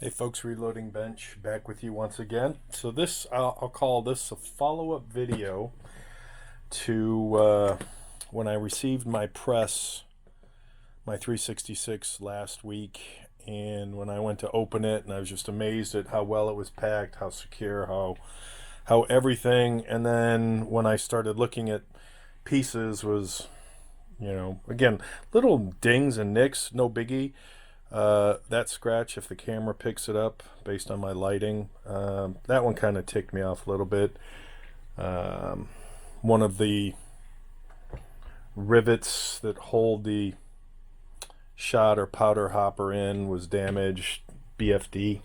Hey folks, Reloading Bench back with you once again. So this, I'll call this a follow-up video to when I received my press, my 366 last week, and when I went to open it, and I was just amazed at how well it was packed, how secure, how everything. And then when I started looking at pieces, was again, little dings and nicks, no biggie. That scratch, if the camera picks it up based on my lighting, that one kind of ticked me off a little bit. One of the rivets that hold the shot or powder hopper in was damaged, BFD,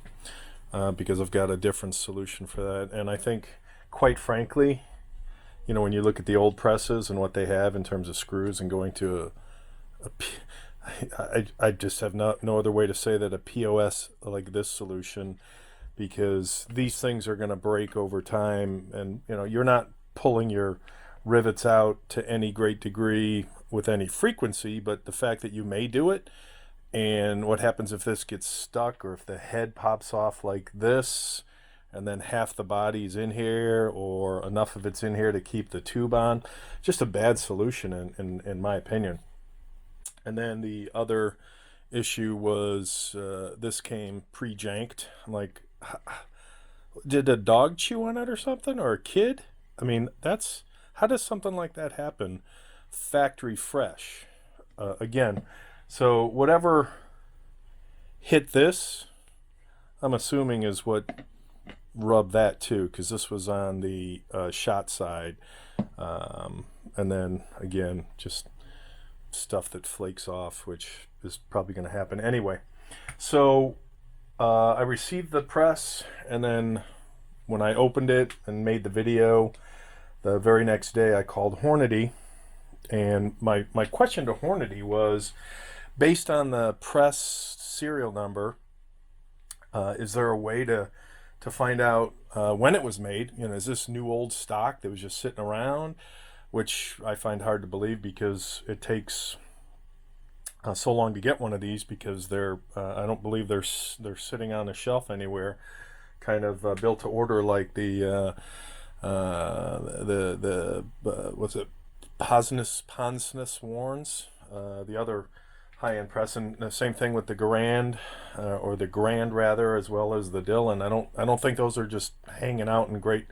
because I've got a different solution for that. And I think, quite frankly, when you look at the old presses and what they have in terms of screws and going to I just have no other way to say that a POS like this solution, because these things are going to break over time, and you're not pulling your rivets out to any great degree with any frequency, but the fact that you may do it, and what happens if this gets stuck or if the head pops off like this and then half the body's in here or enough of it's in here to keep the tube on. Just a bad solution in my opinion. And then the other issue was this came pre-janked. I'm like, did a dog chew on it or something, or a kid? I mean, how does something like that happen factory fresh? Again, so whatever hit this, I'm assuming is what rubbed that too, because this was on the shot side. And then again, just stuff that flakes off, which is probably going to happen anyway. So I received the press, and then when I opened it and made the video, the very next day I called Hornady, and my question to Hornady was, based on the press serial number, is there a way to find out when it was made? Is this new old stock that was just sitting around? Which I find hard to believe, because it takes so long to get one of these, because I don't believe they're sitting on a shelf anywhere, kind of built to order, like the what's it, Ponsness Warns, the other high-end press. And the same thing with the Grand, or the Grand rather, as well as the Dillon. I don't think those are just hanging out in great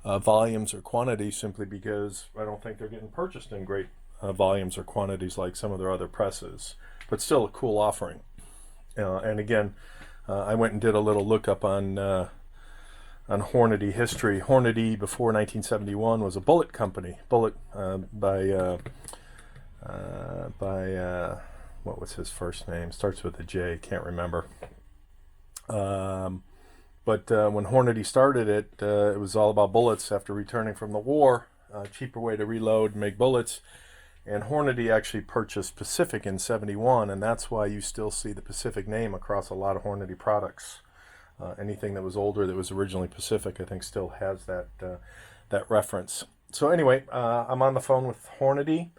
volumes or quantities, simply because I don't think they're getting purchased in great volumes or quantities like some of their other presses. But still a cool offering. And again, I went and did a little lookup on Hornady history. Hornady before 1971 was a bullet company. Bullet by what was his first name? Starts with a J. Can't remember. But when Hornady started it, it was all about bullets after returning from the war. Cheaper way to reload, make bullets. And Hornady actually purchased Pacific in '71, and that's why you still see the Pacific name across a lot of Hornady products. Anything that was older that was originally Pacific, I think, still has that reference. So anyway, I'm on the phone with Hornady,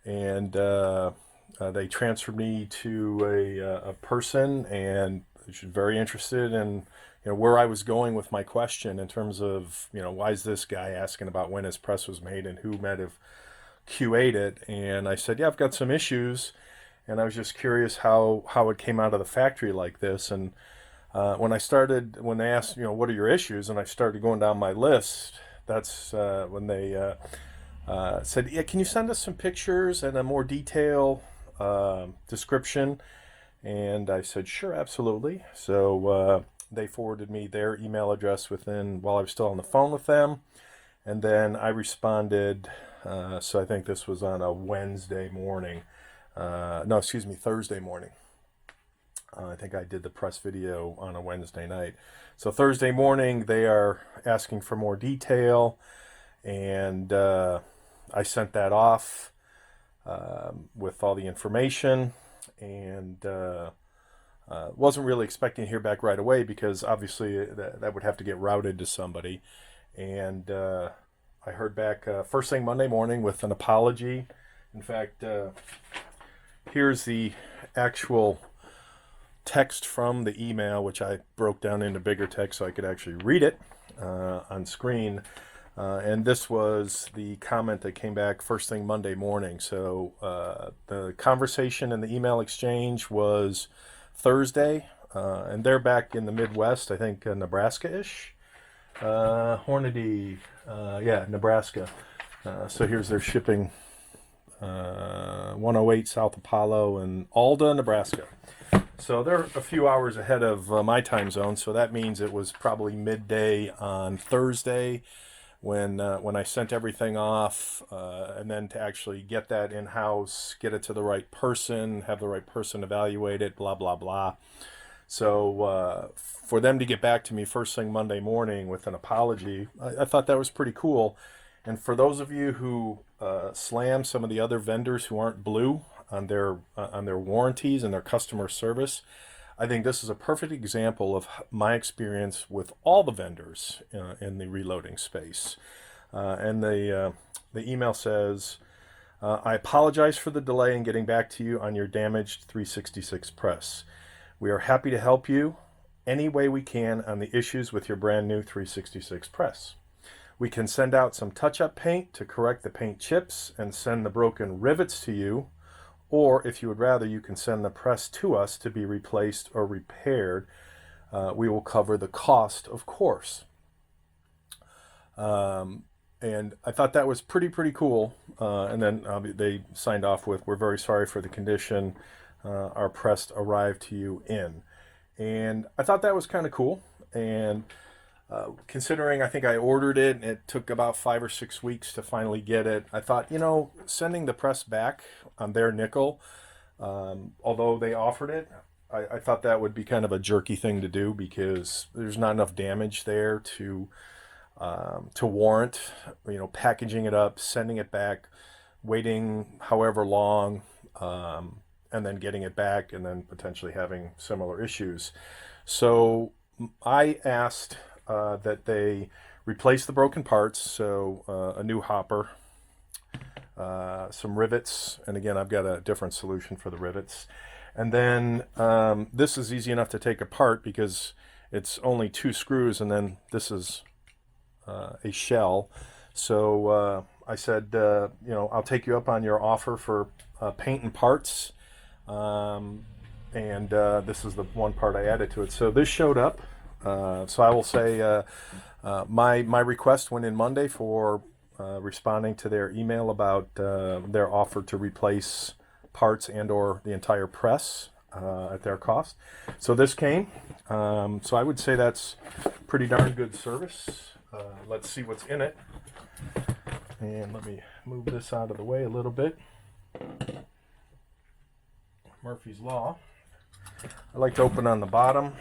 and they transferred me to a person, and she's very interested in where I was going with my question, in terms of why is this guy asking about when his press was made and who might have QA'd it. And I said, yeah, I've got some issues, and I was just curious how it came out of the factory like this. And when they asked, what are your issues, and I started going down my list, that's when they said, yeah, can you send us some pictures and a more detailed description? And I said, sure, absolutely. So they forwarded me their email address while I was still on the phone with them. And then I responded, so I think this was on a Wednesday morning. No, excuse me, Thursday morning. I think I did the press video on a Wednesday night. So Thursday morning, they are asking for more detail, and I sent that off with all the information, and wasn't really expecting to hear back right away, because obviously that would have to get routed to somebody. And I heard back first thing Monday morning with an apology. In fact, here's the actual text from the email, which I broke down into bigger text so I could actually read it on screen. And this was the comment that came back first thing Monday morning. So the conversation and the email exchange was Thursday, and they're back in the Midwest, I think Nebraska-ish. Hornady, yeah, Nebraska. So here's their shipping, 108 South Apollo in Alda, Nebraska. So they're a few hours ahead of my time zone, so that means it was probably midday on Thursday when I sent everything off, and then to actually get that in-house, get it to the right person, have the right person evaluate it, blah, blah, blah. So for them to get back to me first thing Monday morning with an apology, I thought that was pretty cool. And for those of you who slam some of the other vendors who aren't blue on their warranties and their customer service, I think this is a perfect example of my experience with all the vendors in the reloading space. And the email says, I apologize for the delay in getting back to you on your damaged 366 press. We are happy to help you any way we can on the issues with your brand new 366 press. We can send out some touch-up paint to correct the paint chips and send the broken rivets to you, or if you would rather, you can send the press to us to be replaced or repaired. We will cover the cost, of course. And I thought that was pretty cool. And then they signed off with, we're very sorry for the condition our press arrived to you in. And I thought that was kind of cool. And considering I think I ordered it and it took about 5 or 6 weeks to finally get it, I thought, sending the press back on their nickel, although they offered it, I thought that would be kind of a jerky thing to do because there's not enough damage there to warrant, packaging it up, sending it back, waiting however long, and then getting it back and then potentially having similar issues. So I asked that they replace the broken parts, so a new hopper, some rivets, and again I've got a different solution for the rivets. And then this is easy enough to take apart because it's only 2 screws, and then this is a shell. So I said, I'll take you up on your offer for paint and parts. And this is the one part I added to it. So this showed up. So I will say my request went in Monday for responding to their email about their offer to replace parts and or the entire press at their cost. So this came. So I would say that's pretty darn good service. Let's see what's in it. And let me move this out of the way a little bit. Murphy's Law. I like to open on the bottom.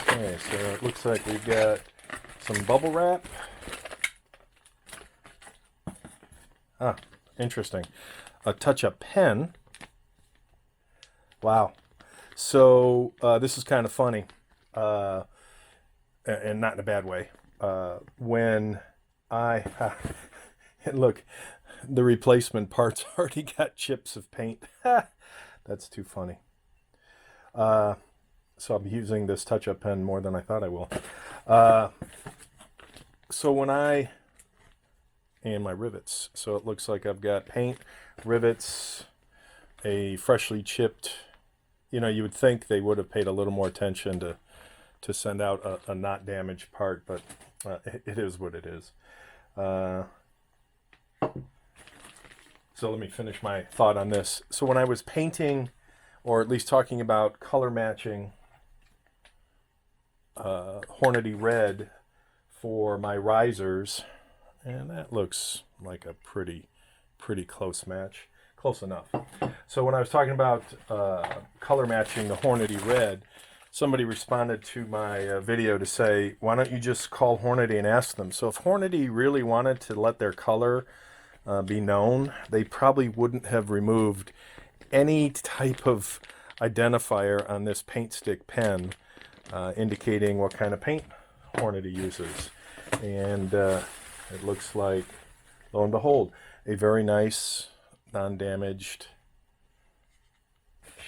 Okay, so it looks like we've got some bubble wrap. Interesting. A touch-up pen. Wow. So this is kind of funny, and not in a bad way. When I look, the replacement parts already got chips of paint. That's too funny. So I'm using this touch-up pen more than I thought I will. So when and my rivets. So it looks like I've got paint, rivets, a freshly chipped, you would think they would have paid a little more attention to send out a not damaged part, but it is what it is. So let me finish my thought on this. So when I was painting, or at least talking about color matching Hornady red for my risers, and that looks like a pretty close match. Close enough. So when I was talking about color matching the Hornady red, somebody responded to my video to say, why don't you just call Hornady and ask them? So if Hornady really wanted to let their color be known, they probably wouldn't have removed any type of identifier on this paint stick pen indicating what kind of paint Hornady uses. And it looks like, lo and behold, a very nice, non-damaged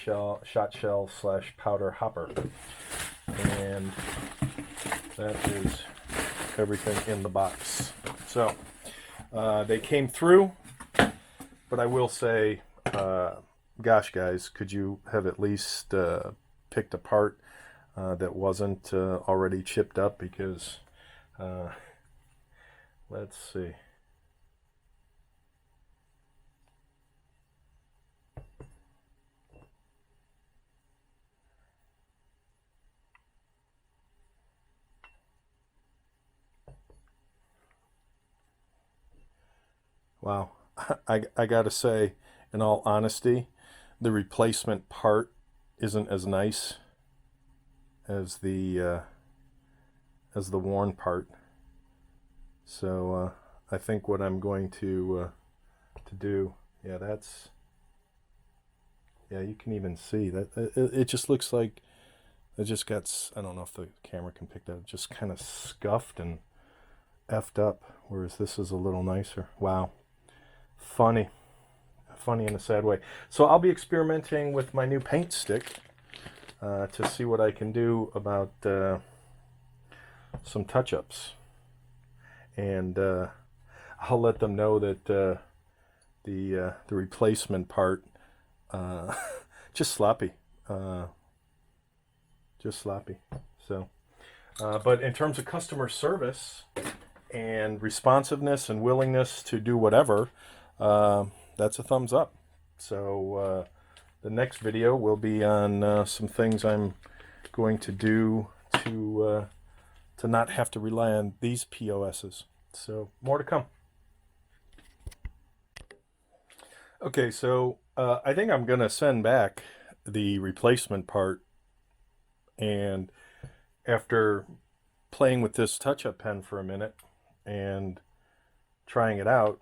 Shotshell / powder hopper. And that is everything in the box. So they came through, but I will say, gosh guys, could you have at least picked a part that wasn't already chipped up? Because let's see. Wow, I gotta say, in all honesty, the replacement part isn't as nice as the worn part. So I think what I'm going to do, yeah, you can even see that it just looks like it just got, I don't know if the camera can pick that up, just kind of scuffed and effed up, whereas this is a little nicer. Wow. Funny in a sad way. So I'll be experimenting with my new paint stick to see what I can do about some touch-ups, and I'll let them know that the replacement part just sloppy, So but in terms of customer service and responsiveness and willingness to do whatever, that's a thumbs up. So the next video will be on some things I'm going to do to not have to rely on these POSs. So more to come. Okay, so I think I'm gonna send back the replacement part, and after playing with this touch-up pen for a minute and trying it out,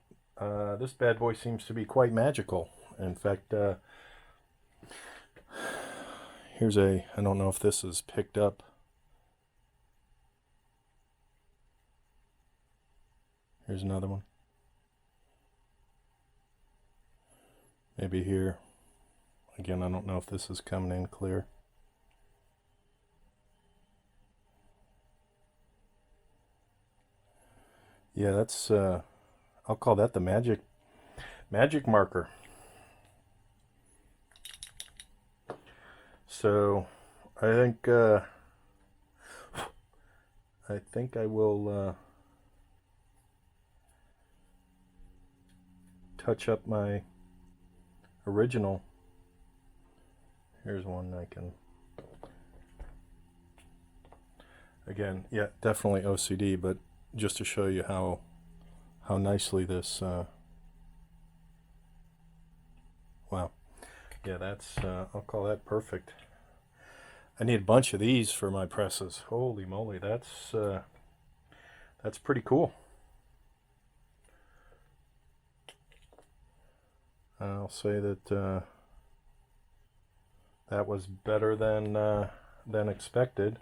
this bad boy seems to be quite magical. In fact, here's I don't know if this is picked up. Here's another one. Maybe here. Again, I don't know if this is coming in clear. Yeah, that's I'll call that the magic marker. So I think I will touch up my original. Here's one I can, again, yeah, definitely OCD, but just to show you how nicely this wow, yeah, that's I'll call that perfect. I need a bunch of these for my presses. Holy moly, that's pretty cool. I'll say that that was better than expected.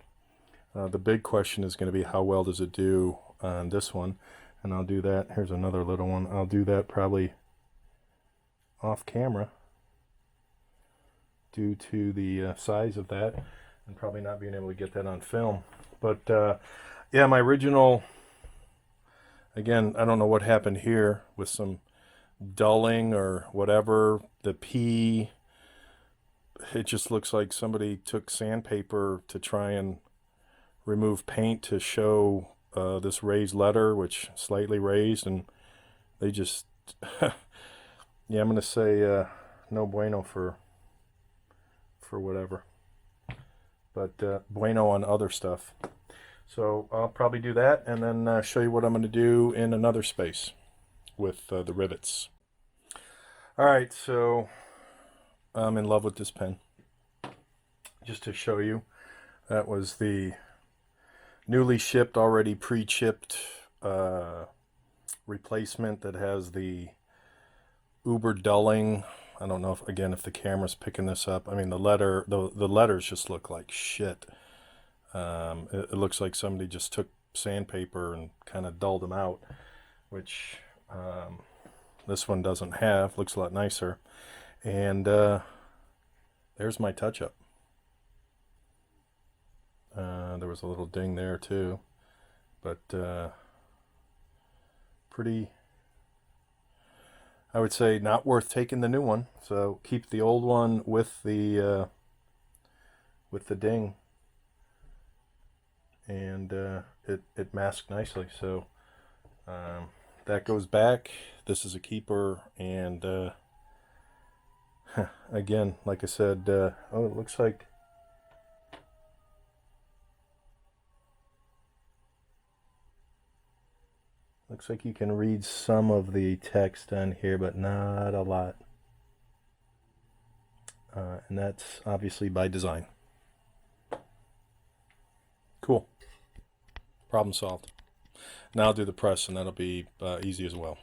The big question is going to be how well does it do on this one, and I'll do that. Here's another little one. I'll do that probably off camera due to the size of that and probably not being able to get that on film. But yeah, my original, again, I don't know what happened here with some dulling or whatever. The P, it just looks like somebody took sandpaper to try and remove paint to show this raised letter, which slightly raised, and they just yeah, I'm gonna say no bueno for whatever, but bueno on other stuff. So I'll probably do that and then show you what I'm going to do in another space with the rivets. Alright, so I'm in love with this pen. Just to show you, that was the newly shipped, already pre-chipped replacement that has the uber dulling I don't know if, again, if the camera's picking this up. I mean, the letters just look like shit. It looks like somebody just took sandpaper and kind of dulled them out, which this one doesn't have. Looks a lot nicer. And there's my touch-up. There was a little ding there too, but pretty, I would say, not worth taking the new one. So keep the old one with the ding, and it masked nicely. So that goes back. This is a keeper, and again, like I said, oh, it looks like you can read some of the text on here, but not a lot. And that's obviously by design. Cool. Problem solved. Now I'll do the press, and that'll be easy as well.